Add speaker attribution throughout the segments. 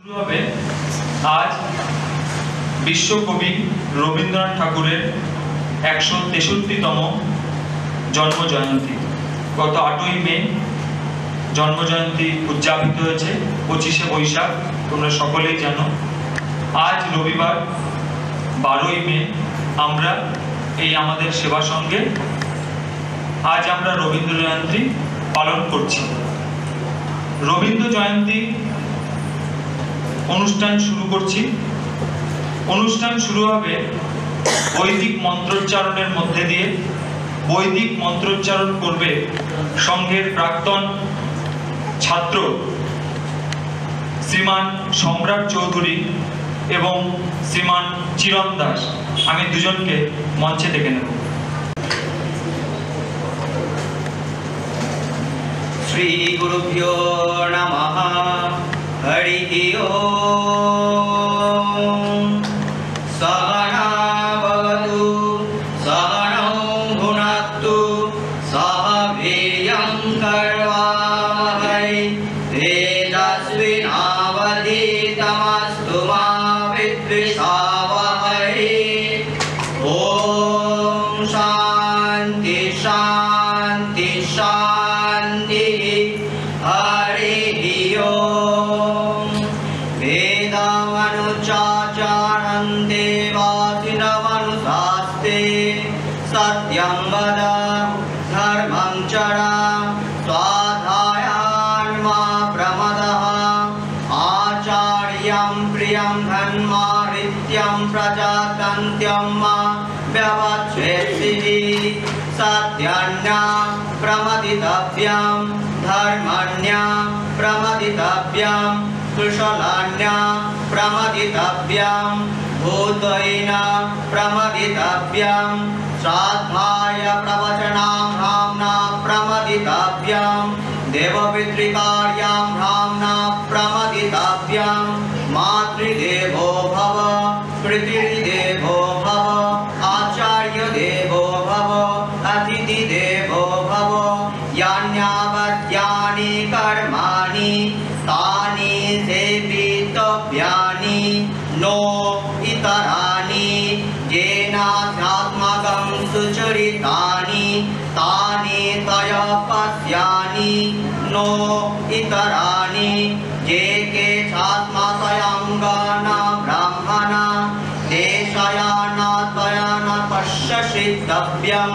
Speaker 1: শুরু হবে আজ বিশ্বকবি রবীন্দ্রনাথ ঠাকুরের 163তম জন্মজয়ন্তী। গত 8ই মে জন্মজয়ন্তী উদযাপিত হয়েছে। 25শে বৈশাখ তোমরা সকলেই জানো। আজ রবিবার 12ই মে আমরা এই আমাদের সেবা সঙ্গে আজ আমরা রবীন্দ্র জয়ন্তী পালন করছি। রবীন্দ্র জয়ন্তী অনুষ্ঠান শুরু করছি। অনুষ্ঠান শুরু হবে বৈদিক মন্ত্রোচ্চারণের মধ্যে দিয়ে। বৈদিক মন্ত্রোচ্চারণ করবে সংঘের প্রাক্তন ছাত্র শ্রীমান সম্রাট চৌধুরী এবং শ্রীমান চিরণ দাস। আমি দুজনকে মঞ্চে ডেকে নেব।
Speaker 2: শ্রী গুরুভ্যো নমঃ। হরি ওম। সহনা ভবতু সহনৌ ভুনাক্তু সহ বীর্যং কর্বাবহৈ তেজস্বিনাবধীতমস্তু মা বিদ্বিষাবহৈ। ওম শান্তি শান্তি শান্তি। হরি ওম। वेदानुचाचारं देवासिनमनुशास्ते सत्यं वद धर्मं चर स्वाध्यायान् मा प्रमदः। आचार्यं प्रियं धन्मारित्यं प्रजातन्त्यं मा व्यवच्छेत्सि। सत्यन्या प्रमदितव्यं धर्मण्या प्रमदितव्यं कुशलान्या प्रमदितव्यं भूतैना प्रमदितव्यं। श्राद्धाय प्रवचनां भावना प्रमदितव्यं देवपितृकार्यां भावना प्रमदितव्यं। मातृदेवो भव पितृदेवो भव आचार्यदेवो भव अतिथिदेवो भव। यान्यावद्यानि कर्माणि तानि सेवितव्यानि नो इतराणि। येनाध्यात्मकं सुचरितानि तानि तयपस्यानि नो इतराणि। ये केशात्मतयङ्गाना ब्राह्मणा देशयाना तयाना पश्यसिद्धव्यं।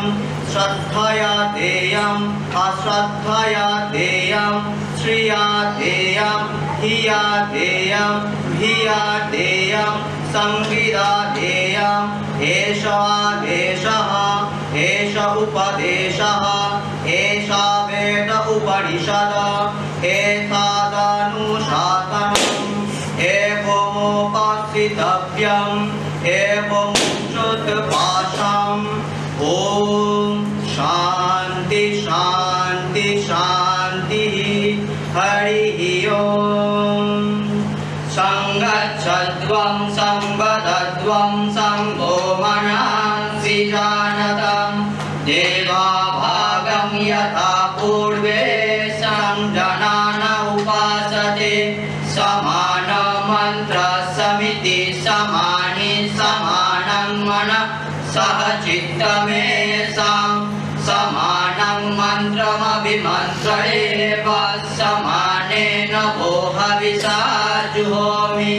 Speaker 2: श्रद्धया देयम् अश्रद्धया देयम् श्रिया देयम् हिया देयम् भिया देयम् संविदा देयम्। एष आदेशः एष उपदेशः एषा वेद उपनिषद एतादनुशासनम्। एवमुपासितव्यम् एवमुच्युतपाशम्। ओम शांति शांति शांति। हरि ओम। संगच्छध्वं संवदध्वं संभो मनसि जानतं। देवाभागं यथा पूर्वे संजनान उपासते। समानमन्त्रसमिति समानि समानं मनः सह चित्तमेषां। समानं मन्त्रमभिमन्त्रेव समानेन वो हविषा जुहोमि।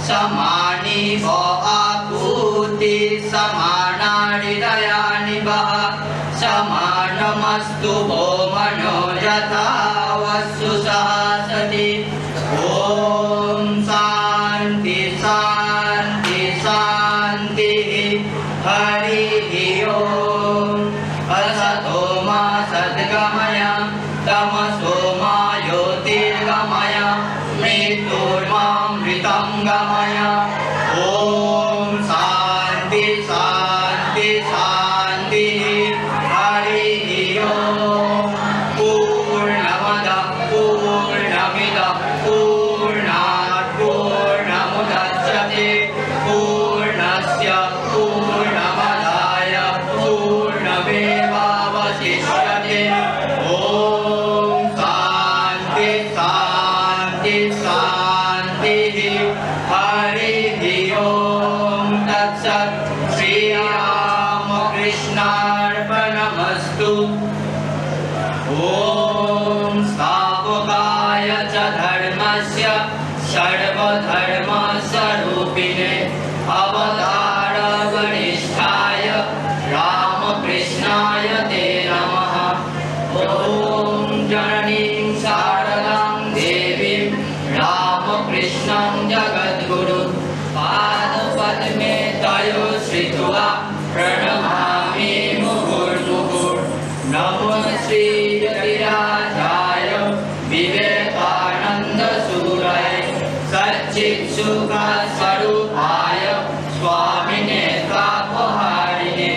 Speaker 2: समानि वो आपूति समाना हृदयानि वः। समानमस्तु वो मनो यथा वस्तु सहसति। ॐ शान्ति शान्ति शान्तिः। हरि ओम। असतो मा सद्गमय तमसो मा ज्योतिर्गमय मृत्युर्मामृतं गमय। ओम शान्ति शान्ति शान्तिः। हरि ओम। पूर्णमदः पूर्णमिदः पूर्णात् पूर्णमुदच्यते पूर्णस्य पूर्णमदाय पूर्णमेवावशिष्यते। ॐ शान्ति शान्ति शान्तिः। ॐ स्थापकाय च धर्मस्य सर्वधर्मस्वरूपिणे अवतारवरिष्ठाय रामकृष्णाय ते नमः। ॐ जननीं शारदां देवीं रामकृष्णं जगद्गुरुं पादपद्मे तयो श्रित्वा प्रणमामि मुहुर्मुहुः। नमो श्रीयतिराजाय विवेकानन्दसूरये सच्चित्सुखस्वरूपाय स्वामिने तापहारिणे।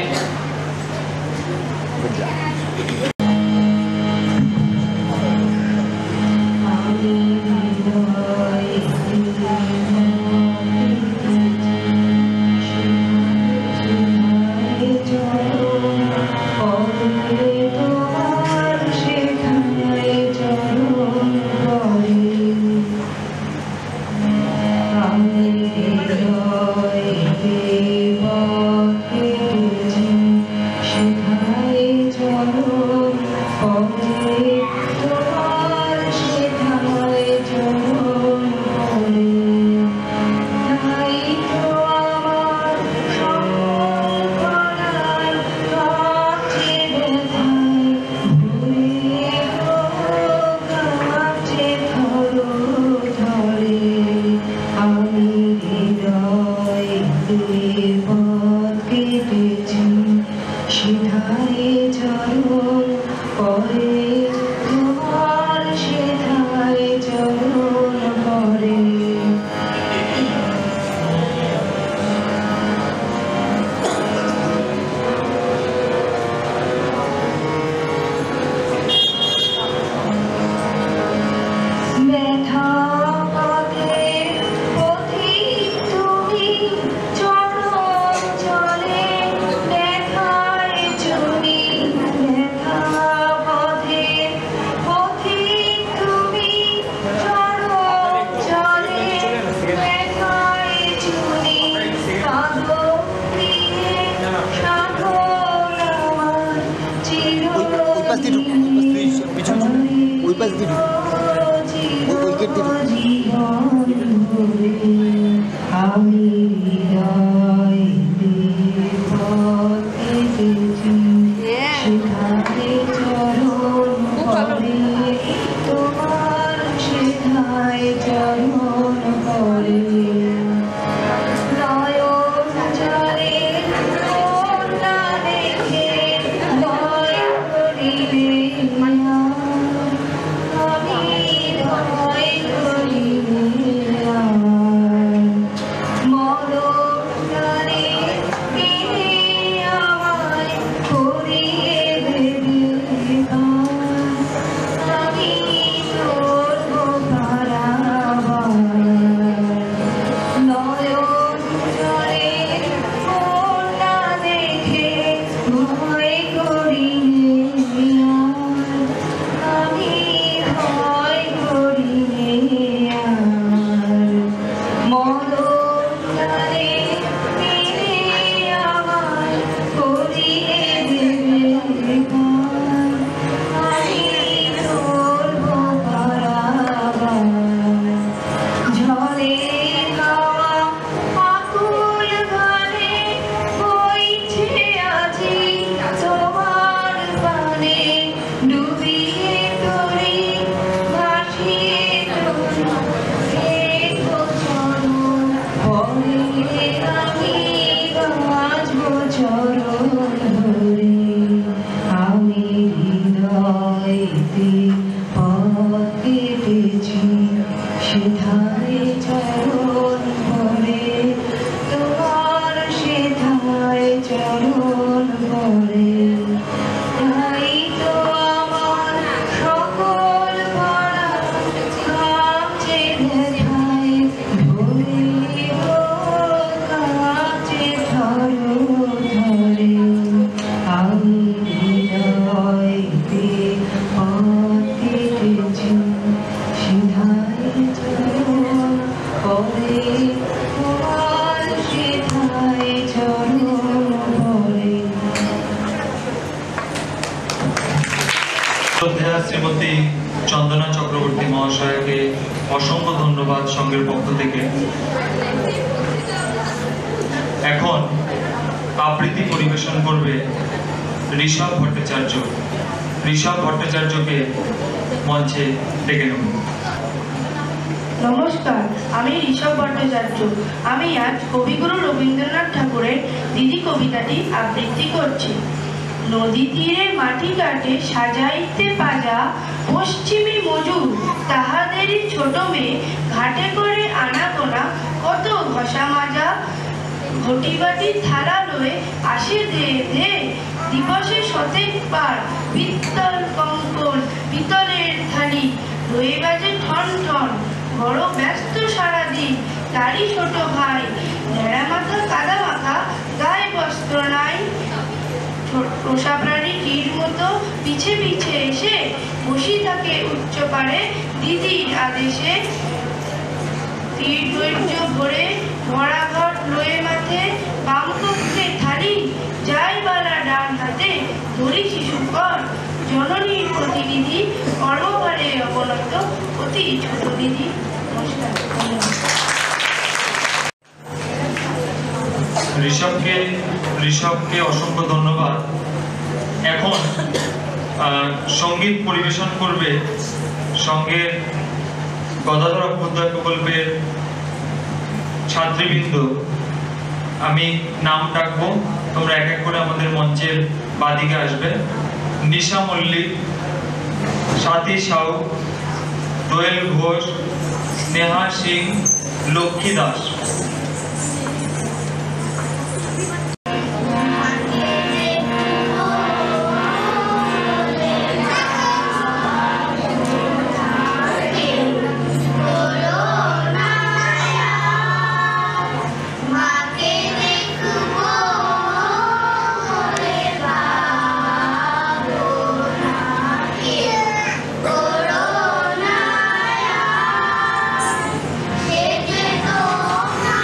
Speaker 1: শ্রদ্ধেয়া শ্রীমতী চন্দনা চক্রবর্তী মহাশয়কে অসংখ্য ধন্যবাদ সংঘের পক্ষ থেকে। এখন আবৃত্তি পরিবেশন করবে ঋষভ ভট্টাচার্য। ঋষভ ভট্টাচার্যকে মঞ্চে ডেকে নেব।
Speaker 3: নমস্কার, আমি ঋষভ ভট্টাচার্য। আমি আজ কবিগুরু রবীন্দ্রনাথ ঠাকুরের দিদি কবিতাটি আবৃত্তি করছি। নদী তীরে মাটি কাটে সাজাইতে পাজা, পশ্চিমী মজুর তাহাদেরই ছোট মেয়ে, ঘাটে করে আনাগোনা কত ঘষা মাজা, ঘটি বাটি থালা লয়ে আসে ধে ধে, দিবসে শতেক পার পিত্তল কঙ্কন পিতলের থালি, রয়ে বাজে ঠন ঠন, বড় ব্যস্ত সারাদিন তারই ছোট ভাই, ন্যাড়া মাথা কাদা মাখা গায়ে বস্ত্র নাই, পোষা প্রাণী তীর মতো পিছে পিছে এসে বসি থাকে উচ্চ পারে দিদির আদেশে, তীর ধৈর্য ভরে ভরা ঘট লয়ে মাথে, বাম পক্ষে থালি যাই বালা ডান হাতে, ধরি শিশু কর জননীর প্রতিনিধি, কর্মভারে অবনত অতি ছোট দিদি। নমস্কার।
Speaker 1: ঋষভকে অসংখ্য ধন্যবাদ। এখন সঙ্গীত পরিবেশন করবে সঙ্গের গদাধর অভ্যুদয় প্রকল্পের ছাত্রীবৃন্দ। আমি নাম ডাকবো, তোমরা এক এক করে আমাদের মঞ্চের বাদিকে আসবে। নিশা মল্লিক, সাথী সাউ, দোয়েল ঘোষ, স্নেহা সিং, লক্ষ্মী দাস।
Speaker 4: করোনা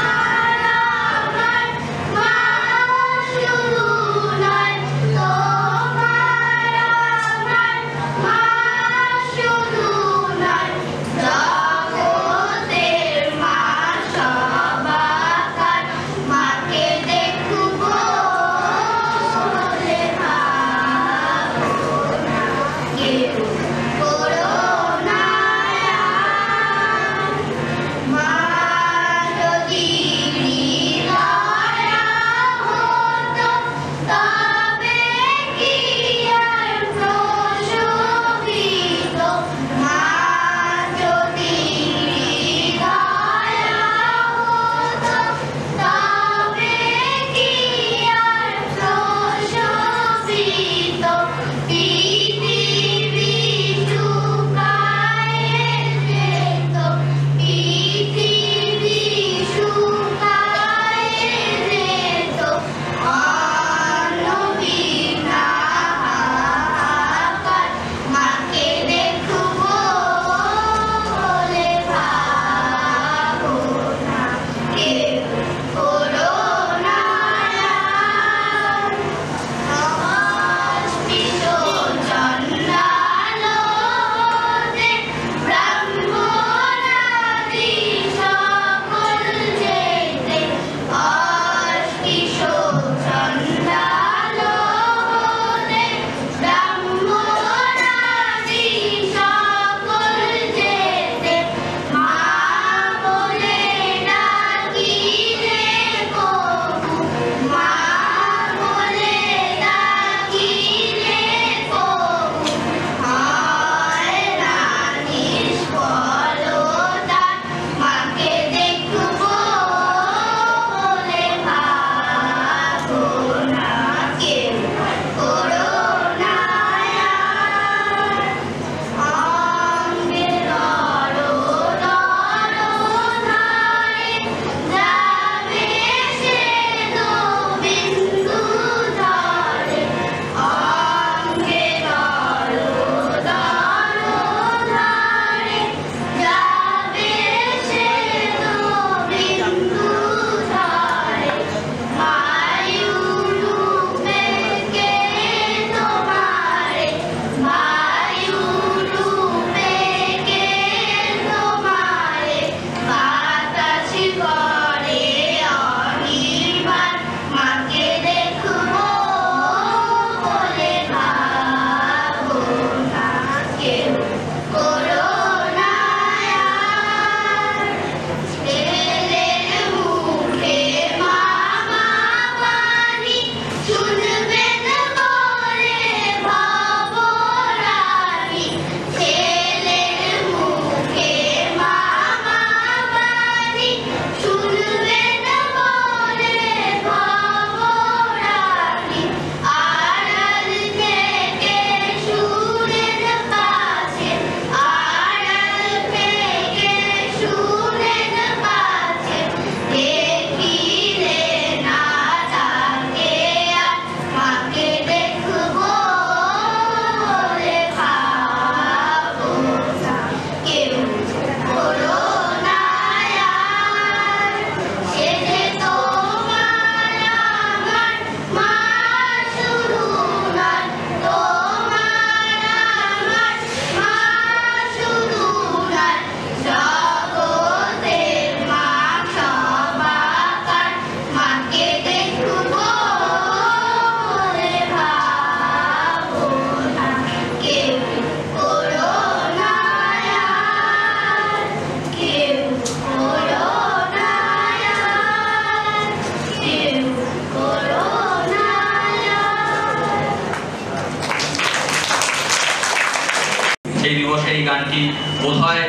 Speaker 4: সেই দিবসে এই গানটি বোধহয়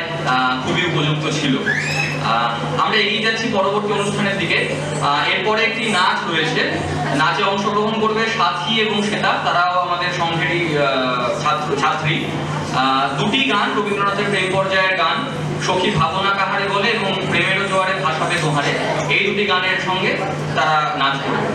Speaker 4: খুবই উপযুক্ত ছিল। আমরা এগিয়ে যাচ্ছি পরবর্তী অনুষ্ঠানের দিকে। এরপরে একটি নাচ রয়েছে, নাচে অংশগ্রহণ করবে সাথী এবং শ্বেতা, তারাও আমাদের সংঘেরই ছাত্রী। দুটি গান রবীন্দ্রনাথের প্রেম পর্যায়ের গান, সখী ভাবনা কাহারে বলে এবং প্রেমেরও জোয়ারে ভাসাবে দোহারে, এই দুটি গানের সঙ্গে তারা নাচ করবে।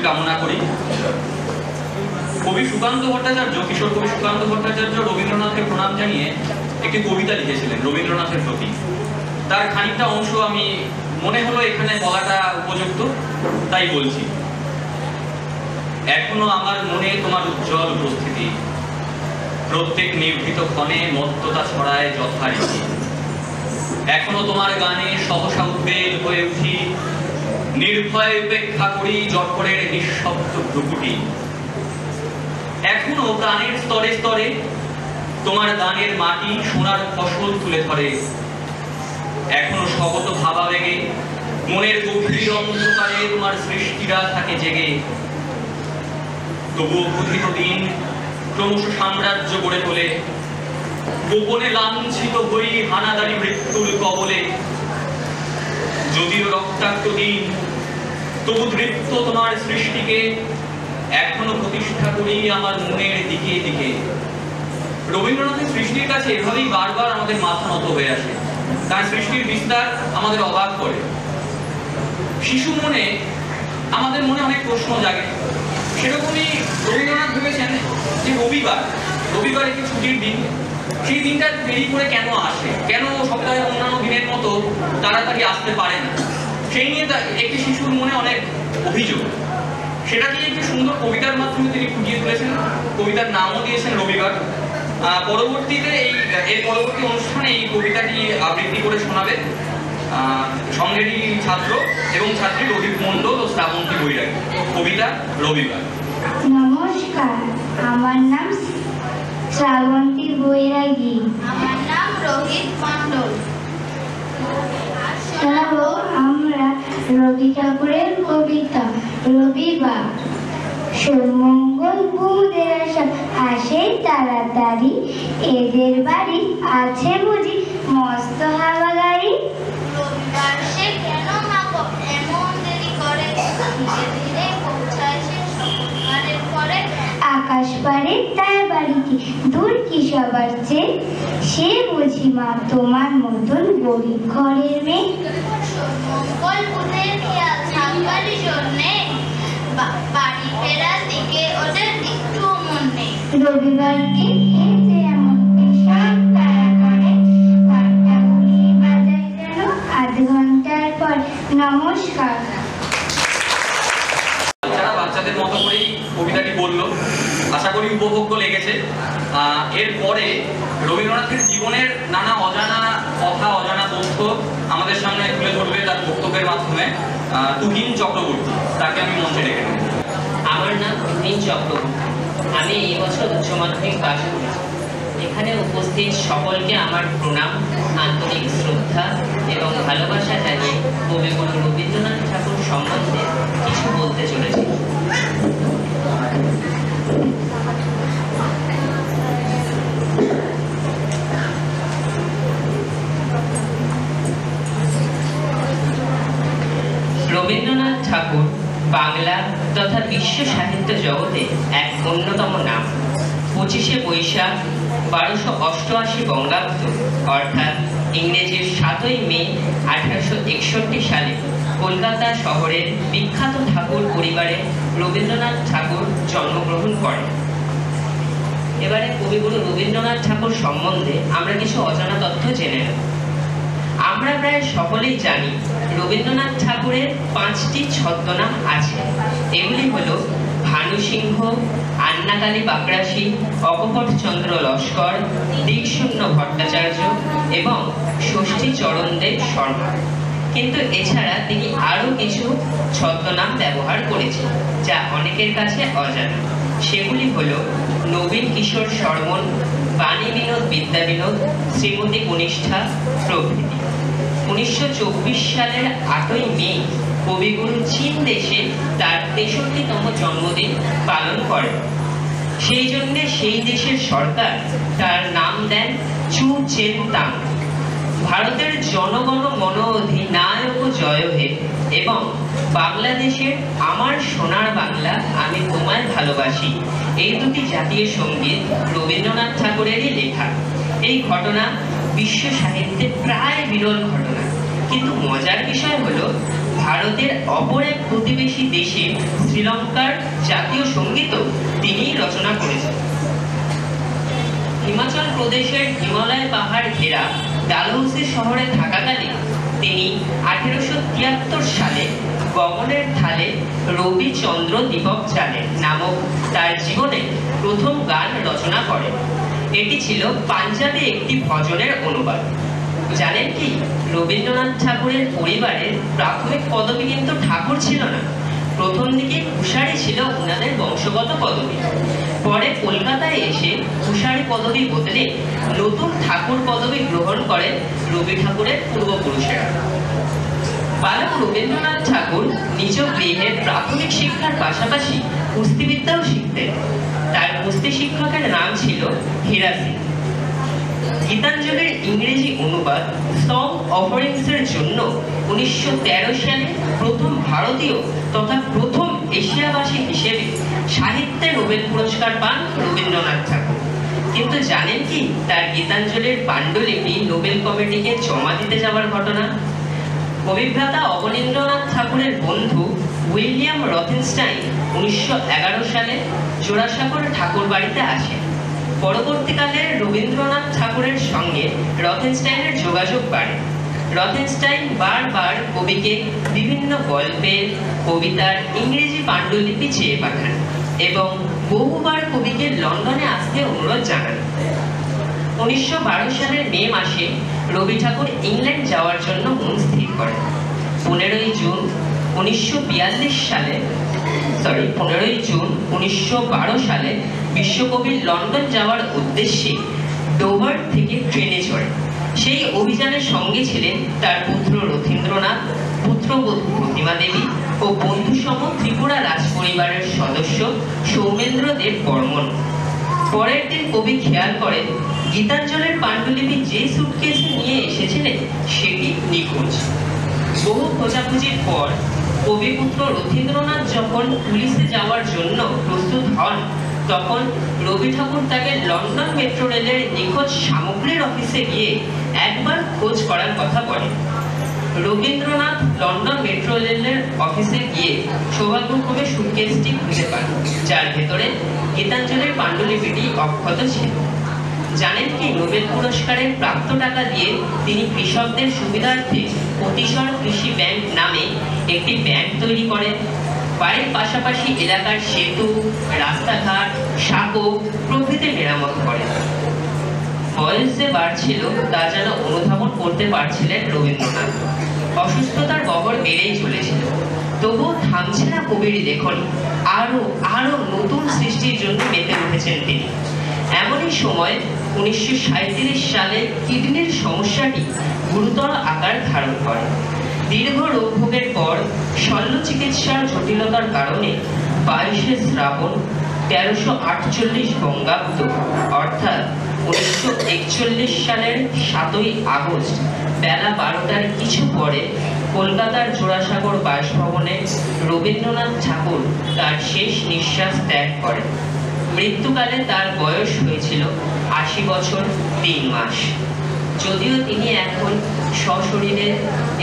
Speaker 4: কামনা করি। কবি সুকান্ত ভট্টাচার্য, কিশোর কবি সুকান্ত ভট্টাচার্য রবীন্দ্রনাথকে প্রণাম জানিয়ে একটি কবিতা লিখেছিলেন রবীন্দ্রনাথের প্রতি। তার খানিকটা অংশ আমি মনে হলো এখানে বলাটা উপযুক্ত, তাই বলছি। এখনো আমার মনে তোমার উজ্জ্বল উপস্থিতি, প্রত্যেক নিভৃত ক্ষণে মত্ততা ছড়ায় যথারীতি। এখনো তোমার গানে সহসা উদ্বেগ হয়ে উঠি, নির্ভয় উপেক্ষা করি জঠরের নিঃশব্দ ভ্রুকুটি। এখনো প্রাণের স্তরে স্তরে তোমার গানের মাটি সোনার ফসল তুলে ধরে। এখনো স্বগত ভাবাবেগে মনের গভীর অন্ধকারে তোমার সৃষ্টিরা থাকে জেগে। তবুও কথিত দিন ক্রমশ সাম্রাজ্য গড়ে তোলে, গোপনে লাঞ্ছিত হই হানাদারি মৃত্যুর কবলে, যদিও রক্তাক্ত দিন তবু দৃপ্ত তোমার সৃষ্টিকে এখনো প্রতিষ্ঠা করি আমার মনের দিকে দিকে। রবীন্দ্রনাথের সৃষ্টির কাছে এভাবেই বারবার আমাদের মাথা নত হয়ে আসে, তার সৃষ্টির বিস্তার আমাদের অবাক করে। শিশু মনে আমাদের মনে অনেক প্রশ্ন জাগে, সেরকমই রবীন্দ্রনাথ ভেবেছেন যে রবিবার একটি ছুটির দিন, সেই দিনটা দেরি করে কেন আসে, কেন সপ্তাহের অন্যান্য দিনের মতো তাড়াতাড়ি আসতে পারে না, সেই নিয়ে একটি শিশুর মনে অনেক অভিযোগ। সেটাকে একটি সুন্দর কবিতার মাধ্যমে তিনি ফুটিয়ে তুলেছেন, কবিতার নামও দিয়েছেন রবিবার। পরবর্তীতে এর পরবর্তী অনুষ্ঠানে এই কবিতাটি আবৃত্তি করে শোনাবে সঙ্গেরই ছাত্র এবং ছাত্রী রোহিত মণ্ডল ও শ্রাবন্তী বৈরাগী। কবিতা রবিবার।
Speaker 5: নমস্কার, আমার নাম শ্রাবন্তী বৈরাগী।
Speaker 3: আমার নাম রোহিত মণ্ডল।
Speaker 5: শোনাবো আমরা রবি ঠাকুরের কবিতা রবিবার। সোমঙ্গল কুমুদের আশা আসে তাড়াতাড়ি, এদের বাড়ি আছে বুঝি মস্ত হাওয়া গাড়ি।
Speaker 3: রবিবার সে কেন মাগো এমন দেরি করে, ধীরে ধীরে পৌঁছায় সে সোমবারের পরে।
Speaker 5: আকাশ পারে তার বাড়িতে দূর কি সবার চেয়ে, সে বুঝি মা তোমার মতন গরিব ঘরের মেয়ে।
Speaker 3: মঙ্গল বুধের খেয়াল থাকবার জন্যে বাড়ি ফেরার দিকে ওদের একটু মন নেই।
Speaker 5: রবিবারকে এতে এমন সব তারা করে, ঘন্টা ঘুরি বাজায় যেন আধ ঘন্টার পর। নমস্কার।
Speaker 4: বাচ্চাদের মতো করেই কবিতাটি বলল, আশা করি উপভোগ্য লেগেছে। এরপরে রবীন্দ্রনাথের জীবনের নানা অজানা কথা, অজানা তথ্য আমাদের সামনে তুলে ধরবে তার বক্তব্যের মাধ্যমে তুহিন চক্রবর্তী। তাকে আমি মঞ্চে ডেকে নেব।
Speaker 6: আমার নাম তুহিন চক্রবর্তী। আমি এই বছর উচ্চ মাধ্যমিক পাশ করেছি। এখানে উপস্থিত সকলকে আমার প্রণাম, আন্তরিক শ্রদ্ধা এবং ভালোবাসা জানিয়ে কবিগুরু রবীন্দ্রনাথ ঠাকুর সম্বন্ধে কিছু বলতে চলেছি। রবীন্দ্রনাথ ঠাকুর বাংলা তথা বিশ্ব সাহিত্য জগতে এক অন্যতম নাম। 25শে বৈশাখ 1288 বঙ্গাব্দ অর্থাৎ ইংরেজির 7ই মে 1861 সালে কলকাতা শহরের বিখ্যাত ঠাকুর পরিবারে রবীন্দ্রনাথ ঠাকুর জন্মগ্রহণ করেন। এবারে কবিগুরু রবীন্দ্রনাথ ঠাকুর সম্বন্ধে আমরা কিছু অজানা তথ্য জেনে নেব। আমরা প্রায় সকলেই জানি রবীন্দ্রনাথ ঠাকুরের 5টি ছদ্মনাম আছে। এগুলি হলো ভানু সিংহ, আন্নাকালী বাকরাশি, অকপট চন্দ্র লস্কর, দিকশূন্য ভট্টাচার্য এবং ষষ্ঠী চরণ দেব শর্মা। কিন্তু এছাড়া তিনি আরও কিছু ছদ্মনাম ব্যবহার করেছেন যা অনেকের কাছে অজানা। সেগুলি হলো নবীন কিশোর শর্মন, বাণী বিনোদ বিদ্যা বিনোদ, শ্রীমতী কনিষ্ঠা প্রভৃতি। 1924 সালের 8ই মে কবিগুরু চীন দেশে তার 63তম জন্মদিন পালন করেন। সেই জন্য সেই দেশের সরকার তার নাম দেন চু চেন তাং। ভারতের জনগণ মন অধিনায়ক জয় হে এবং বাংলাদেশের আমার সোনার বাংলা আমি তোমায় ভালোবাসি, এই দুটি জাতীয় সঙ্গীত রবীন্দ্রনাথ ঠাকুরেরই লেখা। এই ঘটনা বিশ্ব সাহিত্যে প্রায় বিরল ঘটনা। কিন্তু মজার বিষয় হলো ভারতের অপর এক প্রতিবেশী দেশে শ্রীলঙ্কার জাতীয় সঙ্গীতও তিনিই রচনা করেছেন। হিমাচল প্রদেশের হিমালয় পাহাড় ঘেরা ডালহৌসি শহরে থাকাকালীন তিনি 1873 সালে গগনের থালে রবি চন্দ্র দীপক চালে নামক তার জীবনে প্রথম গান রচনা করেন। এটি ছিল পাঞ্জাবি একটি ভজনের অনুবাদ। জানেন কি, রবীন্দ্রনাথ ঠাকুরের পরিবারের প্রাথমিক পদবি কিন্তু ঠাকুর ছিল না। প্রথম দিকে কুশারি ছিল ওনাদের বংশগত পদবি। পরে কলকাতায় এসে কুশারি পদবি বদলে নতুন ঠাকুর পদবি গ্রহণ করেন রবি ঠাকুরের পূর্বপুরুষেরা। বালক রবীন্দ্রনাথ ঠাকুর নিজ গৃহে প্রাথমিক শিক্ষার পাশাপাশি কুস্তিবিদ্যাও শিখতেন। তার কুস্তি শিক্ষকের নাম ছিল হীরা সিং। গীতাঞ্জলির ইংরেজি অনুবাদ সং অফারিংসের জন্য 1913 সালে প্রথম ভারতীয় তথা প্রথম এশিয়াবাসী হিসেবে সাহিত্যে নোবেল পুরস্কার পান রবীন্দ্রনাথ ঠাকুর। কিন্তু জানেন কি তার গীতাঞ্জলির পাণ্ডুলিপি নোবেল কমিটিকে জমা দিতে যাওয়ার ঘটনা? কবিভ্রাতা অবনীন্দ্রনাথ ঠাকুরের বন্ধু উইলিয়াম রথেনস্টাইন 1911 সালে জোড়াসাঁকোর ঠাকুর বাড়িতে আসেন। পরবর্তীকালে রবীন্দ্রনাথ ঠাকুরের সঙ্গে রথেনস্টাইনের যোগাযোগ বাড়ে। রথেনস্টাইন বারবার কবিকে বিভিন্ন গল্পের, কবিতার ইংরেজি পাণ্ডুলিপি চেয়ে পাঠান এবং বহুবার কবিকে লন্ডনে আসতে অনুরোধ জানান। 1912 সালের মে মাসে রবি ঠাকুর ইংল্যান্ড যাওয়ার জন্য মন স্থির করেন। 15ই জুন 1912 সালে বিশ্বকবি লন্ডন যাওয়ার উদ্দেশ্যে ডোভার থেকে ট্রেনে চড়েন। সেই অভিযানের সঙ্গে ছিলেন তার পুত্র রথীন্দ্রনাথ, পুত্রবধূ প্রতিমা দেবী ও বন্ধুসম ত্রিপুরা রাজ পরিবারের সদস্য সৌমেন্দ্র দেব বর্মন। পরের দিন কবি খেয়াল করেন গীতাঞ্জলির পাণ্ডুলিপি যে সুটকেসে নিয়ে এসেছিলেন সেটি নিখোঁজ। বহু খোঁজাখুঁজির পর কবিপুত্র রথীন্দ্রনাথ যখন পুলিশে যাওয়ার জন্য প্রস্তুত হন, তখন রবি ঠাকুর তাকে লন্ডন মেট্রো রেলের নিখোঁজ সামগ্রীর অফিসে গিয়ে একবার খোঁজ করার কথা বলেন। রবীন্দ্রনাথ লন্ডন মেট্রো রেলের অফিসে গিয়ে সৌভাগ্যক্রমে সুটকেসটি খুঁজে পান, যার ভেতরে গীতাঞ্জলির পাণ্ডুলিপিটি অক্ষত ছিল। জানেন কি নোবেল পুরস্কারের প্রাপ্ত টাকা দিয়ে তিনি কৃষকদের সুবিধার্থে প্রতিসর কৃষি ব্যাংক নামে একটি ব্যাংক তৈরি করেন। বাড়ির পাশাপাশি এলাকার সেতু, রাস্তাঘাট, সাঁকো প্রভৃতি মেরামত করেন। বয়স যে বাড়ছিল তা যেন অনুধাবন করতে পারছিলেন রবীন্দ্রনাথ। অসুস্থতার বহর বেড়েই চলেছিল, তবুও থামছে না কবির লেখনী। আরো আরো নতুন সৃষ্টির জন্য মেতে উঠেছেন তিনি। এমনই সময় 1937 সালে কিডনির সমস্যাটি গুরুতর আকার ধারণ করে। দীর্ঘ রোগভোগের পর শল্য চিকিৎসার জটিলতার কারণে 22শে শ্রাবণ 1348 বঙ্গাব্দ অর্থাৎ 1941 সালের 7ই আগস্ট বেলা 12টার কিছু পরে কলকাতার জোড়াসাঁকোর বাসভবনে রবীন্দ্রনাথ ঠাকুর তার শেষ নিঃশ্বাস ত্যাগ করেন। মৃত্যুকালে তার বয়স হয়েছিল 80 বছর 3 মাস। যদিও তিনি এখন সশরীরে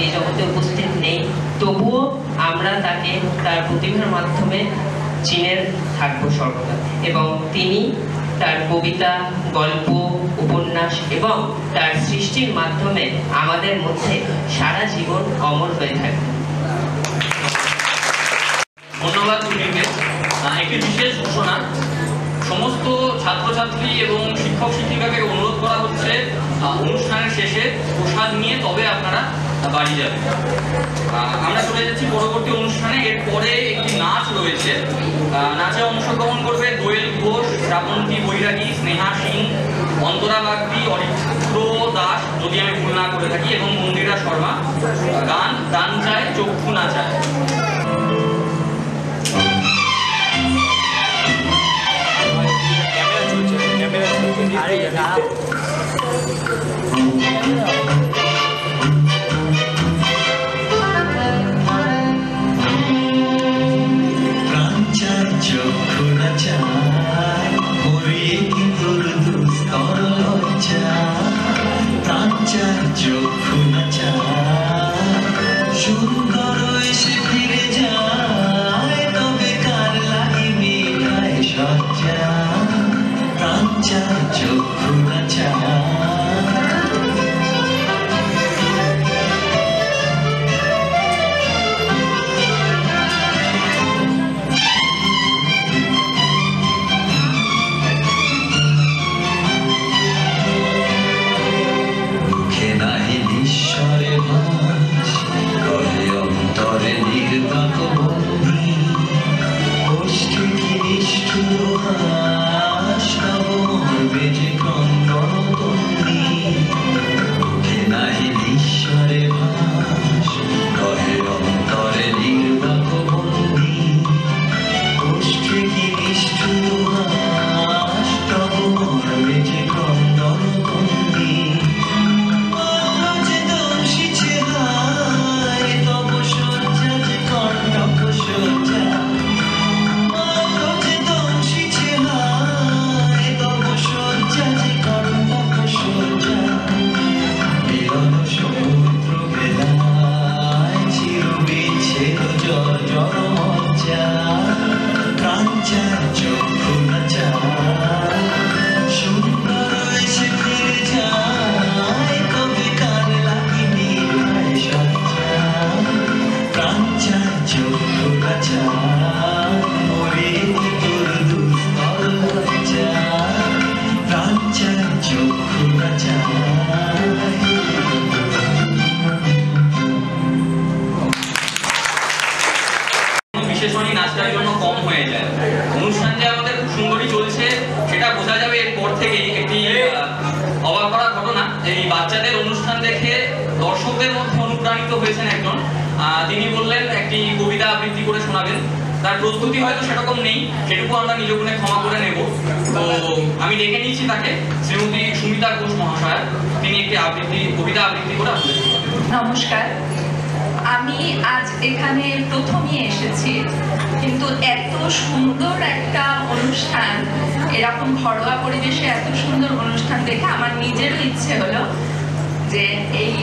Speaker 6: এই জগতে উপস্থিত নেই, তবুও আমরা তাকে তার প্রতিভার মাধ্যমে চিনে থাকবো সর্বদা। এবং তিনি তার কবিতা, গল্প, উপন্যাস এবং তার সৃষ্টির মাধ্যমে আমাদের মধ্যে সারা জীবন অমর হয়ে থাকবে।
Speaker 4: ধন্যবাদ তুমিকে। একটি বিশেষ ঘোষণা, সমস্ত ছাত্রছাত্রী এবং শিক্ষক শিক্ষিকাকে অনুরোধ করা হচ্ছে অনুষ্ঠানের শেষে প্রসাদ নিয়ে তবে আপনারা বাড়ি যাবেন। আমরা চলে যাচ্ছি পরবর্তী অনুষ্ঠানে। এরপরে একটি নাচ রয়েছে। নাচে অংশগ্রহণ করবে দোয়েল ঘোষ, শ্রাবন্তী বৈরাগী, স্নেহা সিং, অন্তরা বাগদি, অরিত্র দাস যদি আমি ভুল না করে থাকি, এবং মন্দিরা শর্মা। গান দান চায় চক্ষু না চায়।
Speaker 7: চক্ষু না চায় মরিয়ে কি তোর দুস্তর লজ্জা। প্রাণ চায় চক্ষু না চায় সুন্দর এসে ফিরে যায়, তবে কার লাগে মেঘায় সজ্জা। প্রাণ চায় চক্ষু না চায়। নিষ্ঠুর হাস তব মর্মে যে ক্রন্দন বন্দী।
Speaker 4: অবাক করা ঘটনা, এই বাচ্চাদের অনুষ্ঠান দেখে দর্শকদের মধ্যে অনুপ্রাণিত হয়েছেন একজন। তিনি বললেন একটি কবিতা আবৃত্তি করে শোনাবেন। তার প্রস্তুতি হয়তো সেরকম নেই, সেটুকু আমরা নিজ গুণে ক্ষমা করে নেব। তো আমি ডেকে নিয়েছি তাকে, শ্রীমতী সুমিতা ঘোষ মহাশয়া। তিনি একটি কবিতা আবৃত্তি করে আপনাদের শোনাবেন।
Speaker 8: নমস্কার, আমি আজ এখানে প্রথমই এসেছি, কিন্তু এত সুন্দর একটা অনুষ্ঠান, এরকম ঘরোয়া পরিবেশে এত সুন্দর অনুষ্ঠান দেখে আমার নিজেরও ইচ্ছে হলো যে এই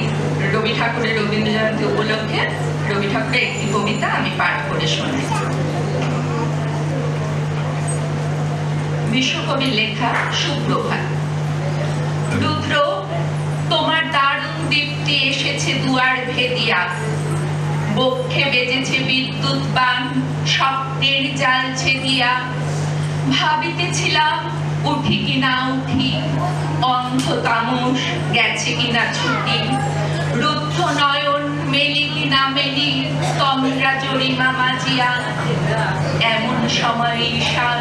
Speaker 8: রবি ঠাকুরের রবীন্দ্র জয়ন্তী উপলক্ষে রবি ঠাকুরের একটি কবিতা আমি পাঠ করে শোনাই। বিশ্বকবির লেখা সুপ্রভাত। রুদ্র, তোমার দারুণ দীপ্তি এসেছে দুয়ার ভেদিয়া, বক্ষে বেজেছে বিদ্যুৎ বাণ, স্বপ্নের জাল ছেদিয়া। ভাবিতেছিলাম উঠি কিনা উঠি, অন্ধ তামস গেছে কিনা ছুটি, রুদ্ধ নয়ন মেলি কিনা মেলি, তন্দ্রা জরিমা মাজিয়া। এমন সময় ঈশান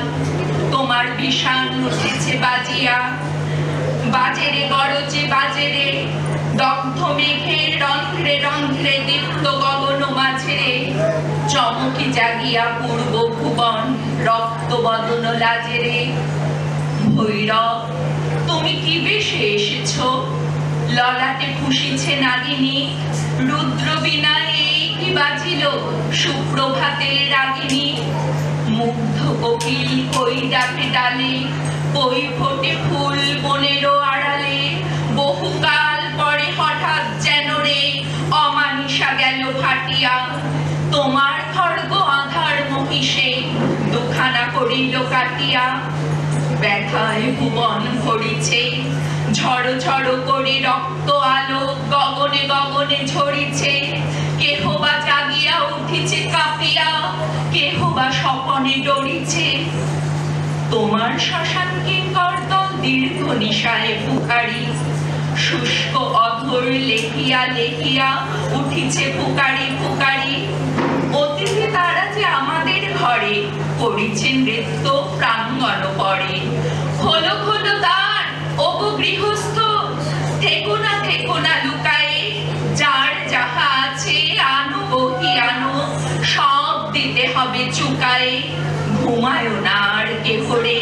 Speaker 8: তোমার বিষাণ উঠেছে বাজিয়া, বাজেরে গরজে বাজেরে, দগ্ধ মেঘের রন্ধ্রে রন্ধ্রে দীপ্ত গগন মাঝেরে, চমকি জাগিয়া পূর্ব ভুবন রক্ত বদন লাজেরে। ভৈরব, তুমি কি বেশে এসেছ, ললাটে ফুসিছে নাগিনী, রুদ্র বিনা এই কি বাজিল সুপ্রভাতের রাগিনী। মুগ্ধ কোকিল কই ডাকে ডালে, কই ফোটে ফুল বনেরও আড়ালে, বহুকাল পরে হঠাৎ যেন রে অমানিসা গেল ফাটিয়া। তোমার খড়গ আধার মহিষে দুখানা করিল কাটিয়া, ব্যথায় ভুবন ভরিছে, ঝড় ঝড় করে রক্ত আলো গগনে গগনে ঝরিছে। কেহ বা জাগিয়া উঠিছে কাঁপিয়া, কেহ বা স্বপনে ডরিছে। তোমার শ্মশান কিঙ্কর দল দীর্ঘ নিশায় পুকারি, শুষ্ক অধর লেখিয়া লেখিয়া উঠিছে পুকারি পুকারি। অতিথি তারা যে আমাদের ঘরে করিছে নৃত্য প্রাঙ্গণ পরে। খোলো খোলো দ্বার ওগো গৃহস্থ, থেকো না লুকায়ে, যার যাহা আছে আনো বহি আনো, সব দিতে হবে চুকায়ে। ঘুমায় না আর কেহ রে,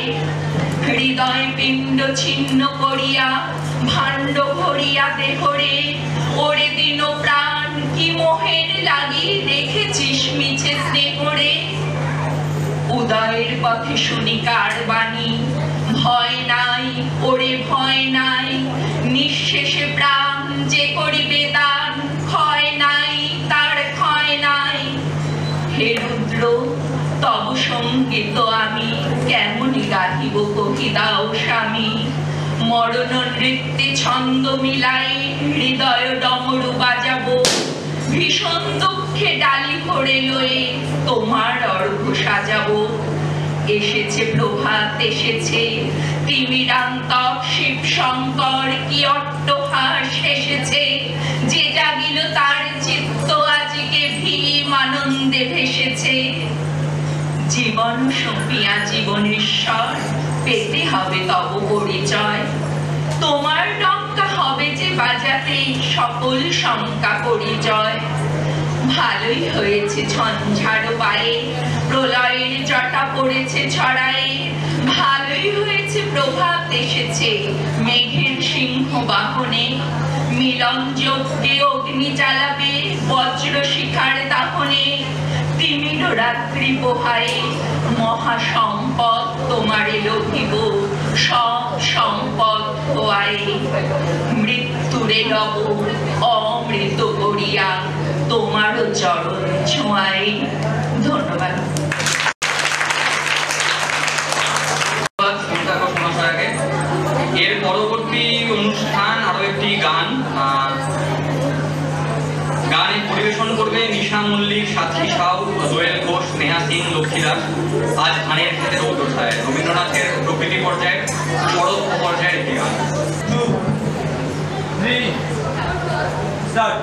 Speaker 8: হৃদয় পিণ্ড ছিন্ন করিয়া, ভাণ্ড ভরিয়া দেহরে। ওরে দিন প্রাণ কি মোহের লাগি, দেখেছিস মিছে স্নেহরে। উদয়ের পথে শুনি কার বাণী, ভয় নাই ওরে ভয় নাই, নিঃশেষে প্রাণ যে করিবে দান, ক্ষয় নাই তার ক্ষয় নাই। হে রুদ্র, তব সঙ্গীত আমি কেমনি গাহিব কহি দাও স্বামী। মরণ নৃত্যে ছন্দ মিলাই, হৃদয় ডমরু বাজাবো, ভীষণ দুঃখে ডালি ভরে লয়ে তোমার অর্ঘ সাজাবো। এসেছে প্রভাত এসেছে, তিমিরান্তক শিব শঙ্কর কি অট্টহাস এসেছে। যে জাগিল তার চিত্ত আজকে ভীম আনন্দে ভেসেছে। জীবন সঁপিয়া জীবনেশ্বর, পেতে হবে তব পরিচয়। তোমার ডঙ্কা হবে যে বাজাতে, সকল শঙ্কা পরিচয়। ভালোই হয়েছে ঝঞ্ঝাড় পায়ে, প্রলয়ের জটা পড়েছে ছড়ায়ে। ভালোই হয়েছে প্রভাত এসেছে মেঘের সিংহ বাহনে। মিলন যজ্ঞে অগ্নি জ্বালাবে বজ্র শিখার দাহনে। তিমির রাত্রি পোহায়ে মহাসম্পদ তোমারে লভিব, সব সম্পদ খোয়ায়ে। মৃত্যুরে লব অমৃত করিয়া, তোমারও চরণ ছোঁয়ায়ে। ধন্যবাদ।
Speaker 4: এর পরবর্তী অনুষ্ঠান আরো একটি গান পরিবেশন করবে নিশা মল্লিক, সাথী সাউ, দোয়েল ঘোষ, স্নেহা সিং, লক্ষ্মী দাস। আজ ধানের ক্ষেত্রে রৌদ্রছায়, রবীন্দ্রনাথের প্রকৃতি পর্যায়ের শরৎ পর্যায়ের একটি গান।
Speaker 1: 2, 3, start.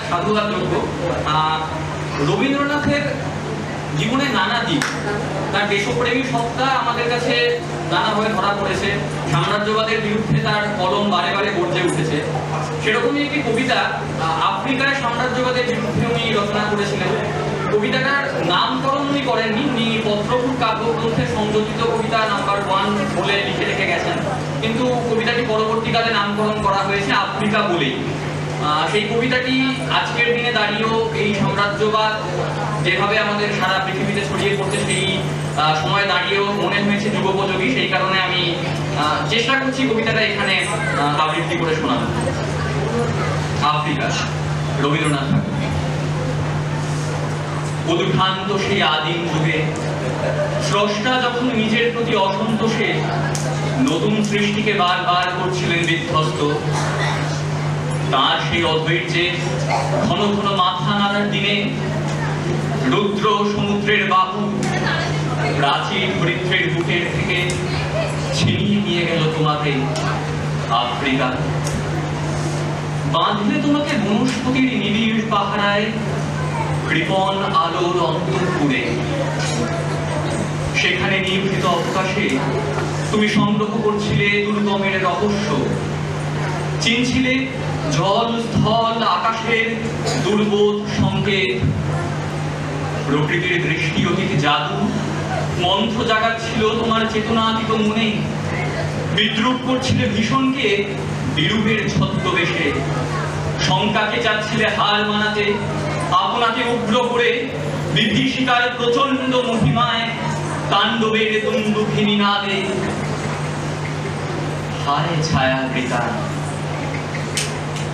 Speaker 4: সাধুবাদযোগ্য। রবীন্দ্রনাথের জীবনে নানা দিক, তার দেশপ্রেমী সত্তা আমাদের কাছে নানাভাবে ধরা পড়েছে। সাম্রাজ্যবাদের বিরুদ্ধে তার কলম বারে বারে গর্জে উঠেছে। সেরকমই একটি কবিতা আফ্রিকার সাম্রাজ্যবাদের বিরুদ্ধে উনি রচনা করেছিলেন। কবিতাটার নামকরণ উনি করেননি, উনি পত্রপুর কাব্যগ্রন্থে সংযোজিত কবিতা নাম্বার 1 বলে লিখে রেখে গেছেন, কিন্তু কবিতাটি পরবর্তীকালে নামকরণ করা হয়েছে আফ্রিকা বলেই। সেই কবিতাটি আজকের দিনে দাঁড়িয়েও এই সাম্রাজ্যবাদ যেভাবে আমাদের সারা পৃথিবীতে ছড়িয়ে পড়ছে সেই সময় দাঁড়িয়েও মনে হয়েছে যুগোপযোগী। সেই কারণে আমি চেষ্টা করছি কবিতাটা এখানে আবৃত্তি করে শোনাবো। আফ্রিকা, রবীন্দ্রনাথ ঠাকুর। উদ্ভ্রান্ত সেই আদিম যুগে স্রষ্টা যখন নিজের প্রতি অসন্তোষে নতুন সৃষ্টিকে বারবার করছিলেন বিধ্বস্ত, তার সেই অধৈর্যে ঘন ঘন মাথা নাড়ার দিনে রুদ্র সমুদ্রের বাহু প্রাচীন বৃক্ষের বুকের থেকে ছিনিয়ে নিয়ে গেল তোমাকে আফ্রিকা। বাঁধলে তোমাকে বনস্পতির নিবিড় পাহারায় কৃপণ আলোর অন্তঃপুরে। সেখানে নিভৃত অবকাশে তুমি সংগ্রহ করছিলে দুর্গমের রহস্য, চিনছিলে জল স্থল আকাশের দুর্বোধ সংকেত। প্রকৃতির দৃষ্টি অতীত জাদু মন্ত্র জাগাচ্ছিল তোমার চেতনাতীত মনে। বিদ্রুপ করছিলে ভীষণকে বিরূপের ছদ্মবেশে, শঙ্কাকে চাচ্ছিলে হার মানাতে, আপনাকে উগ্র করে বিভীষিকার প্রচন্ড মহিমায় তাণ্ডবের দুন্দুভিনী নাদে। হায় ছায়াবৃতা,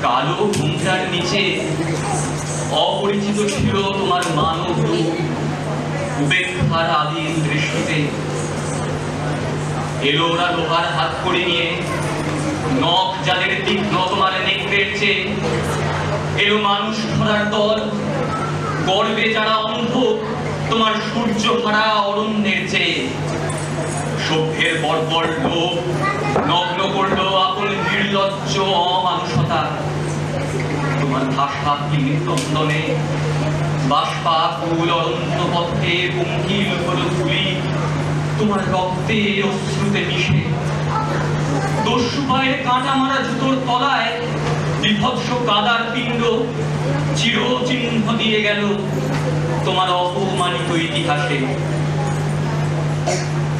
Speaker 4: কালো ঘুমটার নিচে অপরিচিত ছিল তোমার মানব রূপ। উপেক্ষার আদিম দৃষ্টিতে এলো ওরা লোহার হাত করে নিয়ে, নখ যাদের তীক্ষ্ণ তোমার নেকড়ের চেয়ে। এলো মানুষ ধরার দল, গর্বে যারা অন্ধ তোমার সূর্য হারা অরণ্যের চেয়ে। সভ্যের বর্বর লোভ নগ্ন করলো আপন নির্লজ্জ অমানুষতা। তোমার ভাষা ক্রন্দনে বাষ্পা ফুল অরণ্য পথে পঙ্কিল হলো ধুলি তোমার রক্তে অশ্রুতে মিশে। দস্যু পায়ের কাঁটা মারা জুতোর তলায় বিভৎস কাদার পিণ্ড চির চিহ্ন দিয়ে গেল তোমার অপমানিত ইতিহাসে।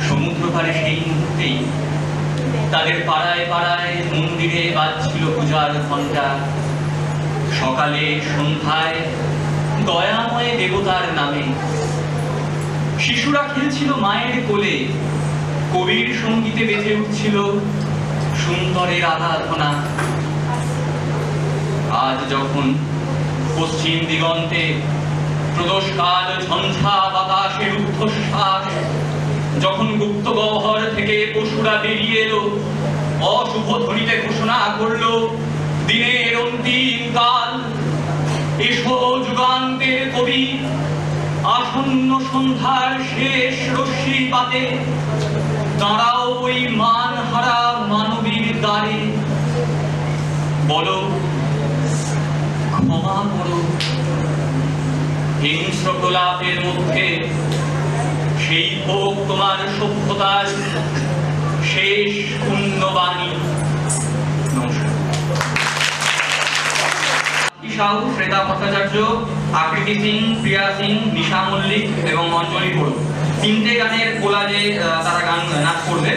Speaker 4: সমুদ্র পারে সেই মুহূর্তেই তাদের পাড়ায় পাড়ায় মন্দিরে বাজছিল পূজার ঘণ্টা। সকালে সন্ধ্যায় দয়াময় দেবতার নামে শিশুরা খেলছিল মায়ের কোলে। কবির সঙ্গীতে বেজে উঠছিল সুন্দরের আরাধনা। আজ যখন পশ্চিম দিগন্তে প্রদোষকাল ঝঞ্ঝা বাতাসের ঊর্ধ্বশ্বাস, যখন গুপ্ত গহ্বর থেকে পশুরা বেরিয়ে এলো, অশুভ ধ্বনিতে ঘোষণা করলো দিনের অন্তিম কাল। এসো যুগান্তের কবি, আসন্ন সন্ধ্যার শেষ রশ্মি পাতে দাঁড়াও ওই মান হারা মানবীর দ্বারে। বলো ক্ষমা করো, হিংস্র প্রলাপের মধ্যে সেই হোক তোমার সভ্যতার শেষ পুণ্যবাণী। নমস্কার। সাহু, শ্বেতা ভট্টাচার্য, আকৃতি সিং, প্রিয়া সিং, নিশা মল্লিক এবং অঞ্জলি বড়ুয়া তিনটে গানের কোলাজে তারা গান নাচ করবে।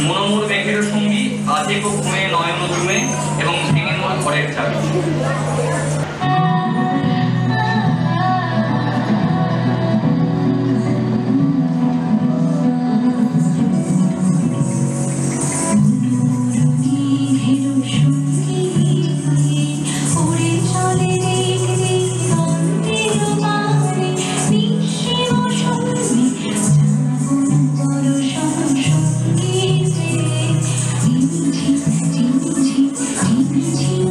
Speaker 4: মনোমোর মেঘের সঙ্গী, আজে ঘুমে নয়ন জুমে এবং ভেঙে মোর ঘরের চাবি।
Speaker 9: ঝিম ঝিম ঝিম ঝিম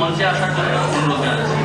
Speaker 4: মঞ্চে আসার জন্য অনুরোধ জানাচ্ছি।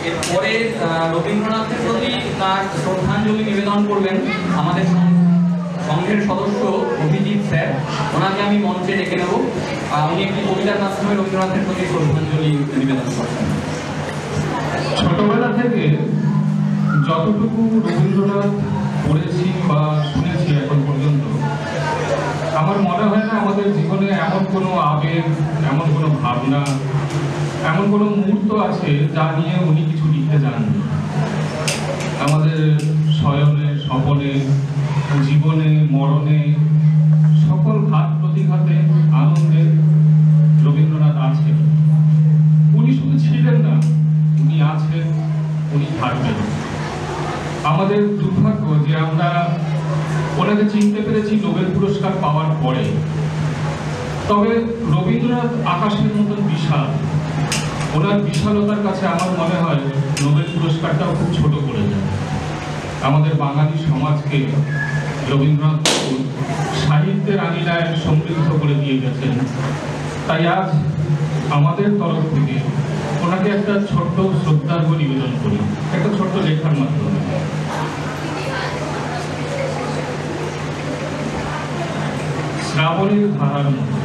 Speaker 4: এরপরে রবীন্দ্রনাথের প্রতি তার শ্রদ্ধাঞ্জলি নিবেদন করবেন আমাদের সংঘের সদস্য অভিজিৎ স্যার। ওনাকে আমি মঞ্চে ডেকে নেব। উনি একটি কবিতার মাধ্যমে রবীন্দ্রনাথের প্রতি শ্রদ্ধাঞ্জলি নিবেদন করবেন।
Speaker 9: ছোটবেলা থেকে যতটুকু রবীন্দ্রনাথ পড়েছি বা শুনেছি এখন পর্যন্ত, আমার মনে হয় না আমাদের জীবনে এমন কোনো আবেগ, এমন কোনো ভাবনা, এমন কোনো মুহূর্ত আছে যা নিয়ে উনি কিছু লিখে যাননি। আমাদের শয়নে, স্বপনে, জীবনে, মরণে, সকল ঘাত প্রতিঘাতে, আনন্দে রবীন্দ্রনাথ আছেন। উনি শুধু ছিলেন না, উনি আছেন, উনি থাকবেন। আমাদের দুর্ভাগ্য যে আমরা ওনাকে চিনতে পেরেছি নোবেল পুরস্কার পাওয়ার পরে। তবে রবীন্দ্রনাথ আকাশের মতন বিশাল, ওনার বিশালতার কাছে আমার মনে হয় নোবেল পুরস্কারটাও খুব ছোট করে যায়। আমাদের বাঙালি সমাজকে রবীন্দ্রনাথ সাহিত্যের আঙিনায় সমৃদ্ধ করে দিয়ে গেছেন। তাই আজ আমাদের তরফ থেকে ওনাকে একটা ছোট্ট শ্রদ্ধার্ঘ্য নিবেদন করি, একটা ছোট্ট লেখার মাধ্যমে। শ্রাবণের ধারার মতো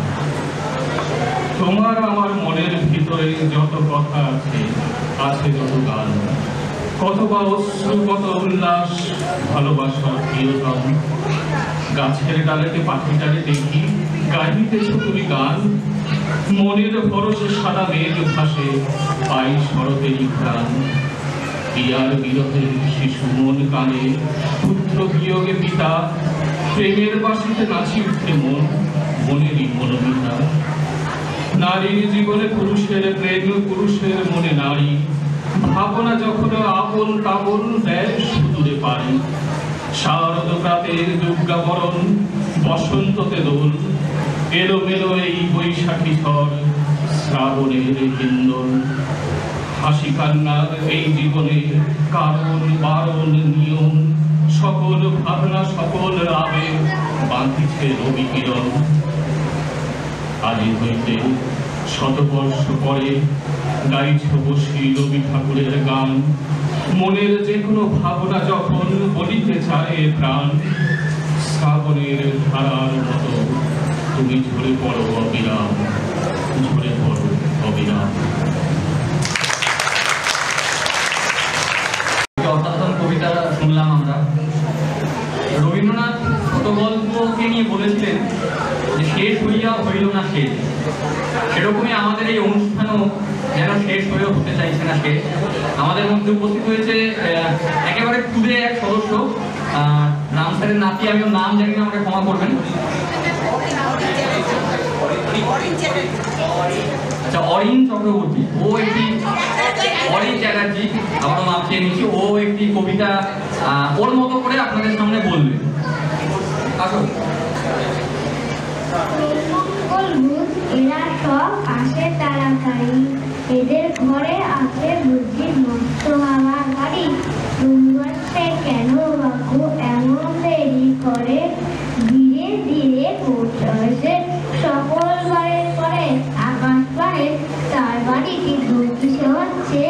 Speaker 9: তোমার আমার মনের ভিতরে যত কথা আছে, আছে যত গান, কত বা অশ্রু, কত উল্লাস, ভালোবাসা প্রিয়তম। গাছের ডালেতে পাখিটাকে দেখি, গাহিতেছ তুমি গান, মনের ভরসে সাদা মেঘ ভাসে, পাই শরতেরই ঘ্রাণ। পিয়ার বিরহের শিশু মন কানে, পুত্র বিয়োগে পিতা, প্রেমের বাসিতে নাচি উঠে মন, মনেরই মনোমিতা। নারীর জীবনে পুরুষের প্রেম, পুরুষের মনে নারী, ভাবনা যখন আপন তাবন দেয় সুদূরে পারি। শারদ প্রাতের দুর্গাবরণ, বসন্ততে দোল, এলোমেলো এই বৈশাখী ঝড়, শ্রাবণের হিন্দোল। হাসি কান্নার এই জীবনে কারণ বারণ নিয়ম, সকল ভাবনা সকল আবেগ বাঁধিছে রবি কিরণ। আজি হইতে শতবর্ষ পরে গাইছ বসি রবি ঠাকুরের গান, মনের যে কোনো ভাবনা যখন বলিতে চায় প্রাণ। শ্রাবণের ধারার মতো তুমি ঝরে পড়ো অবিরাম, ঝরে পড়ো অবিরাম।
Speaker 4: অসাধারণ কবিতা শুনলাম আমরা। রবীন্দ্রনাথ ছোট গল্পকে নিয়ে বলেছিলেন যে শেষ হইয়া হইল না শেষ। সেরকমই আমাদের এই অনুষ্ঠানও যেন শেষ হয়েও হতে চাইছে না শেষ। আমাদের মধ্যে উপস্থিত হয়েছে একেবারে ক্ষুদে এক সদস্য, রাম স্যারের নাতি, আমি ওর নাম জানি না, আমাকে ক্ষমা করবেন। আচ্ছা, অরিন চক্রবর্তী, ও একটি অরিন চ্যাটার্জি, আমারও নাম চেয়ে নিচ্ছি। ও একটি কবিতা ওর মতো করে আপনাদের সামনে বলবে। আসুন।
Speaker 5: এরা সব আসে তাড়াতাড়ি, এদের ঘরে আছে বুদ্ধির মস্ত হাওয়া গাড়ি। ডুম্বরতে কেন বাবু এমন দেরি করে, ধীরে ধীরে পৌঁছাছে সকল বাড়ির পরে। আকাশ পারে তার বাড়িটি ধরতে হচ্ছে,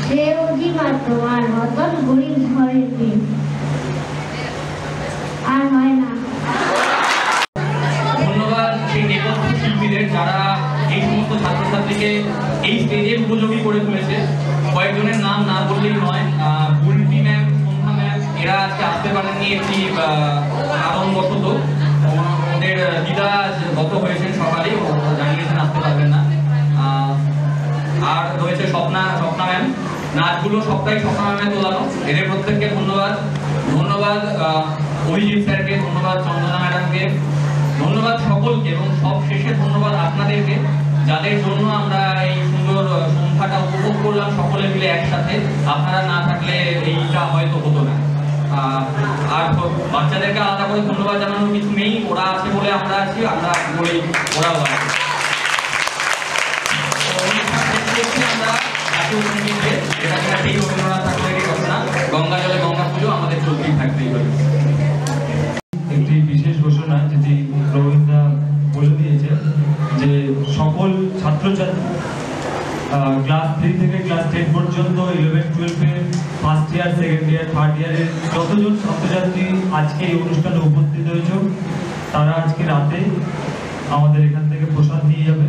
Speaker 5: সে অজিমা তোমার মতন গরিব ঘরের মেয়ে। আর হয় না।
Speaker 4: ধন্যবাদ সেই নেপথ্য শিল্পীদের যারা এই সমস্ত ছাত্রছাত্রীকে এই স্টেজের উপযোগী করে তুলেছে। কয়েকজনের নাম না বললেই নয়, বুলটি ম্যাম, সন্ধ্যা ম্যাম, এরা আজকে আসতে পারেননি একটি কারণবশত। ওদের দিদা গত হয়েছেন সকালে, ও জানিয়েছেন আসতে পারবেন না। আর রয়েছে স্বপ্না ম্যাম, নাচগুলো সবটাই স্বপ্না ম্যামে তোলানো। এদের প্রত্যেককে ধন্যবাদ। ধন্যবাদ অভিজিৎ স্যারকে, ধন্যবাদ চন্দনা ম্যাডামকে, ধন্যবাদ সকলকে, এবং সব শেষে ধন্যবাদ আপনাদেরকে, যাদের জন্য আমরা এই সুন্দর সন্ধ্যাটা উপভোগ করলাম সকলে মিলে একসাথে। আপনারা না থাকলে এইটা হয়তো হতো না। আর বাচ্চাদেরকে আলাদা করে ধন্যবাদ জানানোর কিছু নেই, ওরা আছে বলে আমরা আছি, আমরা বলেই ওরাও আছে। আমরা এটা কিনা ঠিক রবীন্দ্রনাথ ঠাকুরেরই ঘটনা, গঙ্গা জলে গঙ্গা পুজো আমাদের চলতেই থাকতেই হবে।
Speaker 1: একটি বিশেষ ঘোষণা যেটি রবীন্দ্র বলে দিয়েছে যে সকল ছাত্রছাত্রী ক্লাস 3 থেকে ক্লাস 10 পর্যন্ত 11-12 first year, second year, third ইয়ারের যতজন ছাত্রছাত্রী আজকে এই অনুষ্ঠানে উপস্থিত হয়েছে, তারা আজকে রাতে আমাদের এখান থেকে প্রসাদ নিয়ে যাবে।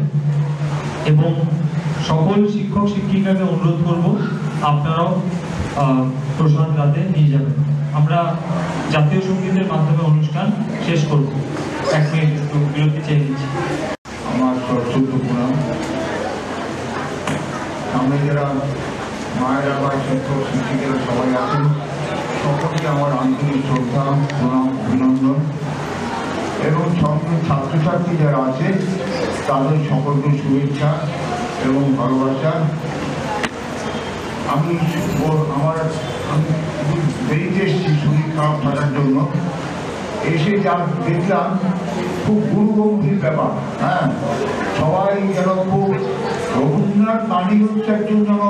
Speaker 1: এবং সকল শিক্ষক শিক্ষিকাকে অনুরোধ করব আপনারাও প্রসাদ রাতে নিয়ে যাবেন। আমরা জাতীয় সঙ্গীতের মাধ্যমে অনুষ্ঠান শেষ করব। 1 মিনিট একটু বিরতি চেয়ে নিচ্ছি।
Speaker 10: আমার সশ্রদ্ধ প্রণাম। সামনে যারা মায়েরা বা শিক্ষক শিক্ষিকারা সবাই আছেন, সকলকে আমার আন্তরিক শ্রদ্ধা, প্রণাম, অভিনন্দন। এবং ছাত্রছাত্রী যারা আছে তাদের সকলকে শুভেচ্ছা এবং ভালোবাসা। আমি দেরিতে এসেছি শরীর খারাপ থাকার জন্য। এসে যা দেখলাম খুব গুরুগম্ভীর ব্যাপার। হ্যাঁ, সবাই যেন খুব রবীন্দ্রনাথ নারী হচ্ছে একজন যেন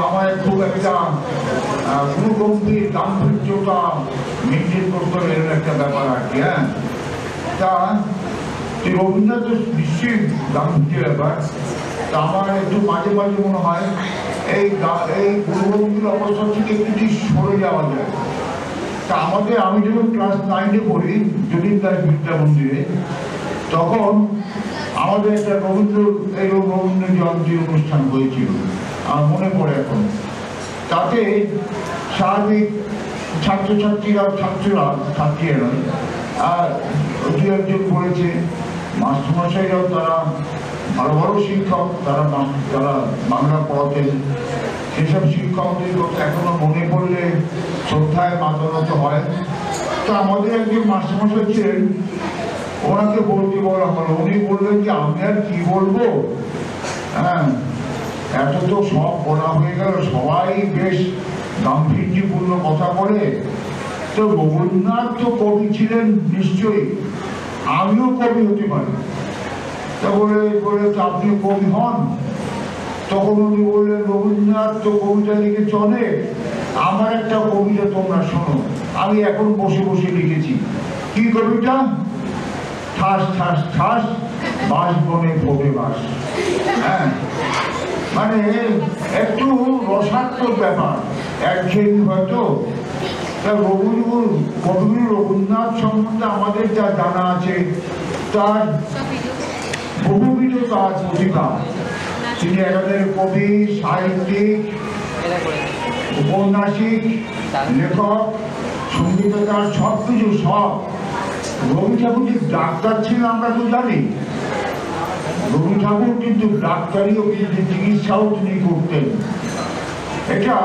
Speaker 10: আমার খুব একটা গুরুগম্ভীর গাম্ভীর্যতা মেনটেন করতে হবে, এরকম একটা ব্যাপার আর কি। হ্যাঁ, তা রবীন্দ্রনাথ তো নিশ্চয়ই গাম্ভীর্যের ব্যাপার। তা আমার একটু মাঝে মাঝে মনে হয় এই গুরুগম্ভীর অবস্থা থেকে একটু সরে যাওয়া যায়। তা আমি যখন ক্লাস 9-এ পড়ি জটিল দাস বিদ্যা মন্দিরে, তখন আমাদের একটা রবীন্দ্র জয়ন্তী অনুষ্ঠান হয়েছিল, আমার মনে পড়ে এখন। তাতে স্বাভাবিক ছাত্রছাত্রীরা নয়, দু একজন বলেছে, মাস্টারমশাইরাও তারা ভালো ভালো শিক্ষক, তারা বাংলা পড়াতেন। সেসব শিক্ষকদের কথা এখনো মনে পড়লে শ্রদ্ধায় মাতানত হয়। তো আমাদের একজন মাস্টারমশাই ছিলেন, ওনাকে বলতে বলা হলো, উনি বললেন যে আমি আর কি বলবো, হ্যাঁ এত তো সব বলা হয়ে গেল, সবাই বেশ গাম্ভীর্যপূর্ণ কথা বলে। তো রবীন্দ্রনাথ তো কবি ছিলেন নিশ্চয়ই, আমিও কবি হতে পারি। তা বলে আপনিও কবি হন? তখন উনি বললেন, রবীন্দ্রনাথ তো কবিতা লিখেছে অনেক, আমার একটা কবিতা তোমরা শোনো, আমি এখন বসে বসে লিখেছি। কি কবিতা? ঠাস ঠাস ঠাস বাস বনে ফোটে বাস। হ্যাঁ, মানে একটু রসাত্মক ব্যাপার, একঘেয়েমি হয়তো। তা কবি রবীন্দ্রনাথ সম্বন্ধে আমাদের যা জানা আছে, তার বহুবিধ তার প্রতিভা। তিনি একাধারে কবি, সাহিত্যিক, ঔপন্যাসিক, লেখক, সঙ্গীতকার, সব কিছু সব। রবি ঠাকুর যে ডাক্তার ছিলেন আমরা তো জানি। রবি ঠাকুর কিন্তু ডাক্তারিও কিন্তু চিকিৎসাও তিনি করতেন। এটা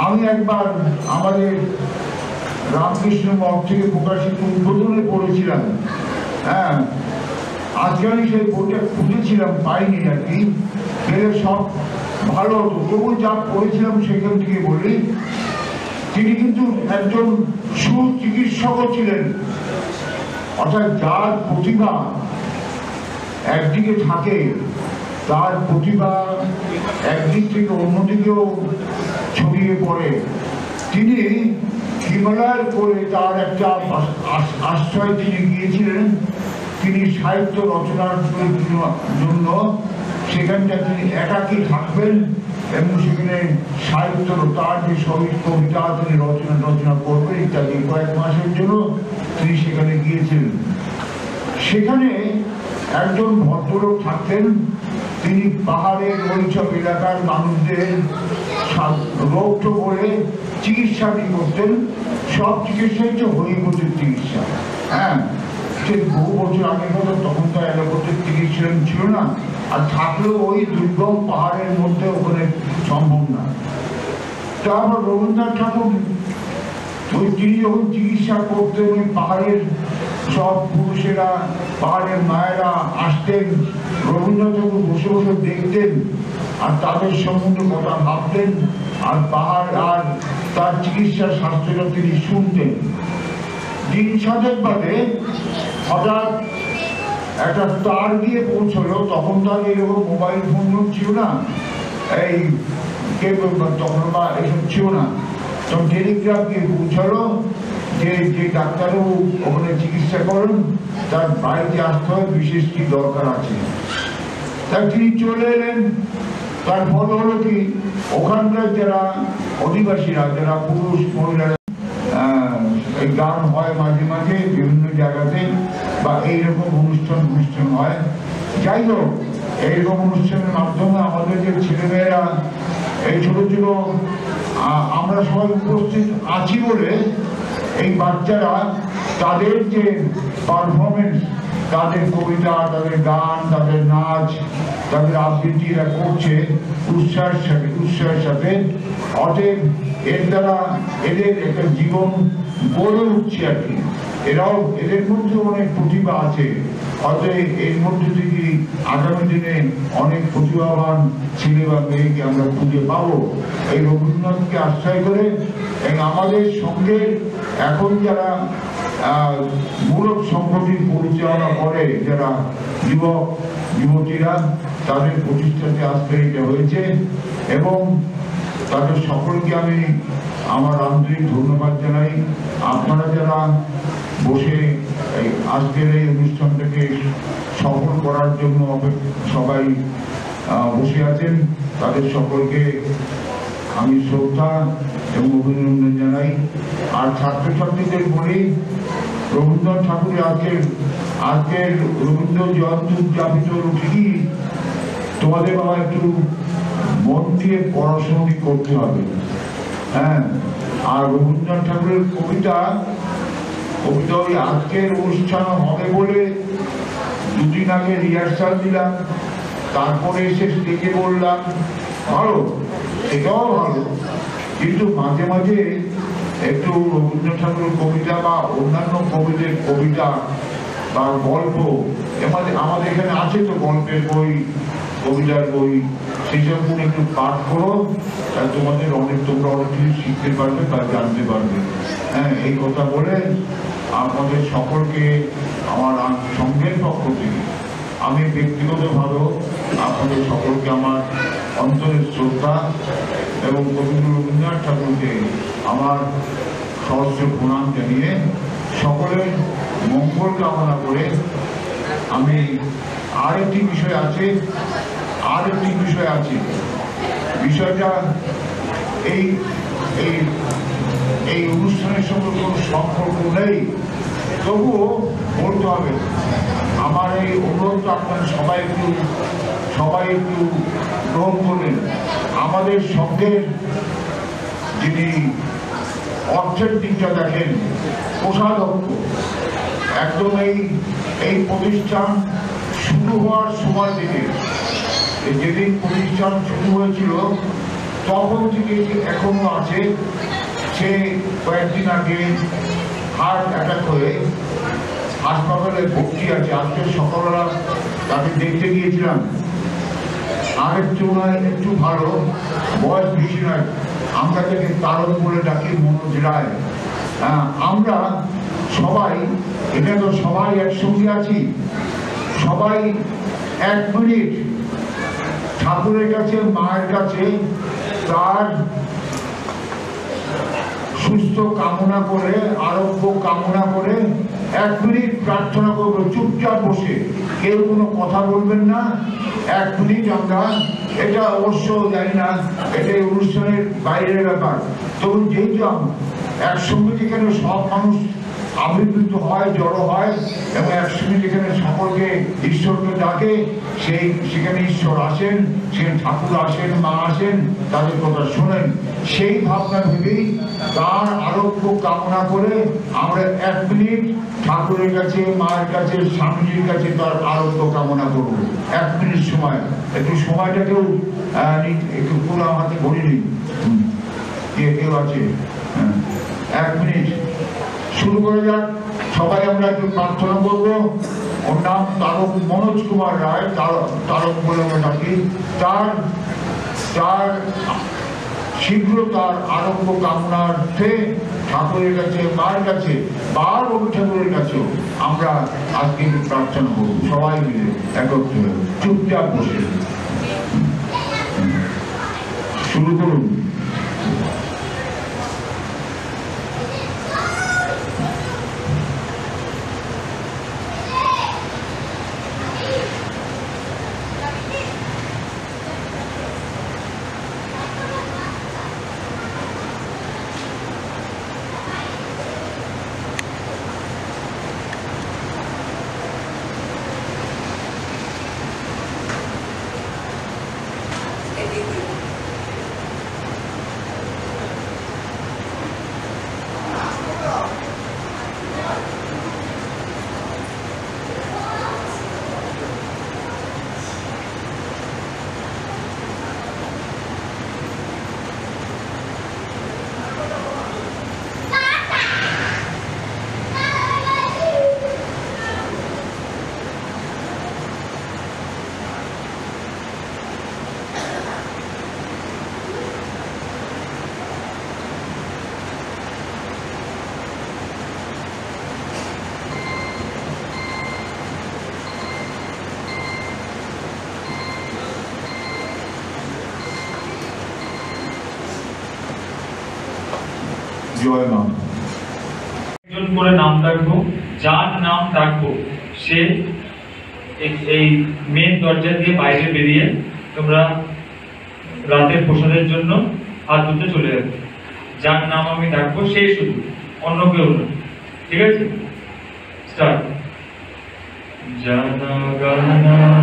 Speaker 10: আমি একবার আমাদের রামকৃষ্ণ মঠ থেকে প্রকাশিত উদ্বোধনে পড়েছিলাম। হ্যাঁ, আজকে আমি সেই বইটা খুঁজেছিলাম, পাইনি আর কি, পেলে সব ভালো হতো। তবু যা পড়েছিলাম সেখান থেকে বলি, তিনি কিন্তু একজন সুচিকিৎসকও ছিলেন। অর্থাৎ যার প্রতিভা একদিকে থাকে, তার প্রতিভা একদিক থেকে অন্যদিকেও ছড়িয়ে পড়ে। তিনি হিমালয় করে তার একটা আশ্রয় তিনি গিয়েছিলেন। তিনি সাহিত্য রচনার জন্য সেখানটা তিনি একাকী থাকবেন এবং সেখানে সাহিত্য তার যে সবই কবিতা তিনি রচনা করবেন ইত্যাদি। কয়েক মাসের জন্য তিনি সেখানে গিয়েছিলেন। সেখানে একজন ভদ্রলোক থাকতেন, তিনি পাহাড়ের ওইসব এলাকার মানুষদের রোগ করে চিকিৎসা করতেন। সব চিকিৎসা হচ্ছে হোমিওপ্যাথিক চিকিৎসা। হ্যাঁ, সে বহু বছর আগের কথা, তখন তো অ্যালোপ্যাথিক চিকিৎসা ছিল না, আর থাকলেও ওই দুর্গম পাহাড়ের মধ্যে ওখানে সম্ভব না। তারপর রবীন্দ্রনাথ ঠাকুর তিনি যখন চিকিৎসা করতেন, ওই পাহাড়ের সব পুরুষেরা, পাহাড়ের মায়েরা আসতেন, রবীন্দ্রনাথ ঠাকুর বসে বসে দেখতেন আর তাদের সম্বন্ধে কথা ভাবতেন, আর পাহাড় আর তার চিকিৎসার শাস্ত্রটা তিনি শুনতেন। দিন সাতেক বাদে হঠাৎ একটা তার দিয়ে পৌঁছলো। তখন তো আর এরকম মোবাইল ফোন ছিল না, এই তখন বা এসব ছিল না। তখন টেলিগ্রাফ দিয়ে পৌঁছালো যে ডাক্তারবাবু ওখানে চিকিৎসা করেন, তার বাড়িতে আসতে হয়, বিশেষ কি দরকার আছে। তাই তিনি চলে এলেন। তার ফল হলো কি, ওখানকার যারা অধিবাসীরা, যারা পুরুষ মহিলারা, এই গান হয় মাঝে মাঝে বিভিন্ন জায়গাতে, বা এইরকম অনুষ্ঠান হয়। যাই হোক, এইরকম অনুষ্ঠানের মাধ্যমে আমাদের যে ছেলেমেয়েরা, এই ছোট ছোট, আমরা সবাই উপস্থিত আছি বলে এই বাচ্চারা তাদের যে পারফরমেন্স, তাদের কবিতা, তাদের গান, তাদের নাচ, তাদের আবৃত্তিরা করছে উৎসাহের সাথে। অতএব এর দ্বারা এদের একটা জীবন গড়ে উঠছে আর কি। এরাও, এদের মধ্যে অনেক প্রতিভা আছে। অতএব এর মধ্যে থেকে আগামী দিনে অনেক প্রতিভাবান ছেলে বা মেয়েকে আমরা খুঁজে পাবো। এই রবীন্দ্রনাথকে আশ্রয় করে এবং আমাদের সঙ্গে এখন যারা মূলক সংগঠন পরিচালনা করে, যারা যুবক যুবতীরা, তাদের প্রতিষ্ঠাতে আজকে এটা হয়েছে এবং তাদের সকলকে আমি আমার আন্তরিক ধন্যবাদ জানাই। আপনারা যারা বসে আজকের এই অনুষ্ঠানটাকে সফল করার জন্য সবাই বসে আছেন, তাদের সকলকে আমি শ্রদ্ধা এবং অভিনন্দন জানাই। আর ছাত্রছাত্রীদের বলি, রবীন্দ্রনাথ ঠাকুরের আজকের রবীন্দ্র জয়ন্তী উদযাপিত ঠিকই, তোমাদের বাবা একটু মন দিয়ে পড়াশোনা করতে হবে। হ্যাঁ, আর রবীন্দ্রনাথ ঠাকুরের কবিতা কবিতা ওই আজকের অনুষ্ঠান হবে বলে দুদিন আগে রিহার্সাল দিলাম, তারপরে এসে স্টেজে বললাম, ভালো, সেটাও ভালো, কিন্তু মাঝে মাঝে একটু রবীন্দ্রনাথ ঠাকুরের কবিতা বা অন্যান্য কবিদের কবিতা বা গল্প, আমাদের এখানে আছে তো গল্পের বই, কবিতার বই, সেই সবগুলো একটু পাঠ করো, তোমাদের তোমরা অনেক কিছু শিখতে পারবে বা জানতে পারবে। হ্যাঁ, এই কথা বলে আপনাদের সকলকে আমার সঙ্গের পক্ষ থেকে আমি ব্যক্তিগতভাবেও আপনাদের সকলকে আমার অন্তরের শ্রদ্ধা এবং কবিগুরু রবীন্দ্রনাথ ঠাকুরকে আমার সহস্র প্রণাম জানিয়ে সকলের মঙ্গল কামনা করে আমি আরেকটি বিষয় আছে, বিষয়টা এই অনুষ্ঠানের সঙ্গে কোনো সম্পর্ক নেই, তবুও বলতে হবে। আমার এই অনুরোধটা আপনারা সবাই একটু গ্রহণ করবেন। আমাদের সঙ্গের যিনি অর্থের দিকটা দেখেন, কোষাধ্যক্ষ, একদম এই প্রতিষ্ঠান শুরু হওয়ার সময় থেকে, যেদিন প্রতিষ্ঠান শুরু হয়েছিল তখন থেকে এখনো আছে। সে কয়েকদিন আগে হার্ট অ্যাটাক হয়ে হাসপাতালে ভর্তি আছে। আজকে সকালবেলা তাকে দেখতে গিয়েছিলাম, আগের তুলনায় একটু ভালো, বয়স বেশি নয়, আমরা তাকে তারক বলে ডাকি, মনোজ রায়। আমরা সবাই, এটা তো সবাই একসঙ্গে আছি, সবাই 1 মিনিট ঠাকুরের কাছে, মায়ের কাছে তার সুস্থ কামনা করে, আরোগ্য কামনা করে 1 মিনিট প্রার্থনা করবো, চুপচাপ বসে, কেউ কোনো কথা বলবেন না। 1 মিনিট আমরা, এটা অবশ্য জানি না, এটা অনুষ্ঠানের বাইরের ব্যাপার, তবু যেহেতু একসঙ্গে যেখানে সব মানুষ আবির্ভূত হয়, জড়ো হয়, এবং একসঙ্গে যেখানে সকলকে ঈশ্বরকে ডাকে, সেখানে ঈশ্বর আসেন, সেখানে ঠাকুর আসেন, মা আসেন, তাদের কথা শোনেন। সেই ভাবনা ভেবেই তার আরোগ্য কামনা করে আমরা 1 মিনিট ঠাকুরের কাছে, মায়ের কাছে, স্বামীজির কাছে তার আরোগ্য কামনা করব। 1 মিনিট সময়, একটু সময়টাকেও একটু পুরো হাতে ঘড়ি নিই, কেউ আছে, 1 মিনিট শুরু করে যাক। সবাই আমরা একটু প্রার্থনা করবো। ওর নাম তারক, মনোজ কুমার রায়, তারক বলে আমরা ডাকি। তার শীঘ্র তার আরোগ্য কামনার্থে ঠাকুরের কাছে, মায়ের কাছে বা রবি ঠাকুরের কাছেও আমরা আজকে প্রার্থনা করবো, সবাই মিলে একত্রে চুপচাপ বসে শুরু করুন। জয় মা।
Speaker 1: একজন করে নাম ডাকবো, যার নাম ডাকবো সে এই মেন দরজা দিয়ে বাইরে বেরিয়ে তোমরা রাতের প্রসাদের জন্য হাত ধুতে চলে যাবে। যার নাম আমি ডাকবো সে শুধু, অন্য কেউ না, ঠিক আছে? স্টার্ট। জনগণ মন